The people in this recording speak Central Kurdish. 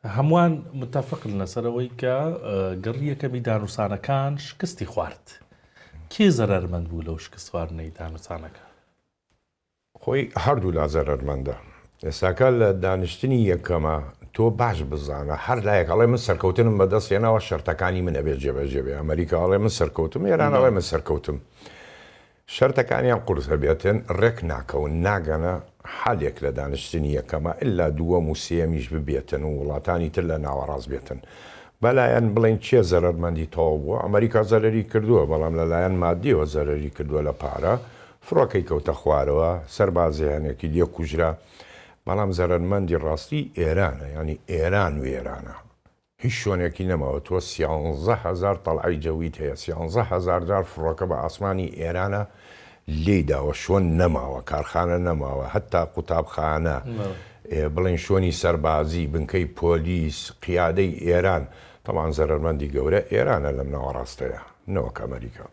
هەمووان متفق لەسەرەوەی کە گەڕیەکەمی دانوسانەکان شکستی خوارد. کێ زەرمەند بوو لەو شکستواردنەی دانوسانەکە؟ خۆی هەردوو لا زەرمەندە. ئێستاکە لە دانیشتنی یەکەمە تۆ باش بزانە هەر لایەک ئەڵێ من سەرکەوتنم بەدەستێناوە شەرتەکانی من ئەبێ جێبەجێبێ. ئەمریکا ئەڵێ من سەرکەوتم، ئێران ئەڵێ من سەرکەوتم. شەرتەکانیان قورسە بێتن ڕێک ناکەون ناگەنە حالێک لە دانیشتنی یەکەمە ئللا دووەم و سێمیش ببێتن و وڵاتانی تر لە ناوەڕاست بێتن. بەلایەن بڵین چێ زەرمەندی تەواو بووە. ئەمریکا زەرری کردووە، بەڵام لەلایەن مادیەوە زەرری کردووە لە پارە، فڕۆکەی کەوتە خوارەوە، سەربازیانێکی لێ کوژرا. بەڵام زەرمەندی ڕاستی ئێرانە، ینی ئێران و ئێرانە. هیچ شوێنێکی نەماوە. تۆ 11,000 تەڵعی جەویت هەیە، 11,000 جار فڕۆکە بە ئاسمانی ئێرانە لێداوە، شۆن نەماوە، کارخانە نەماوە، هەتا قوتابخانە، بڵین شۆنی سەربازی، بنکەی پۆلیس، قیادەی ئێران. تەمان زەرمەندی گەورە ئێرانە لەم ناوەڕاستەیە، نەوەک ئەمریکا.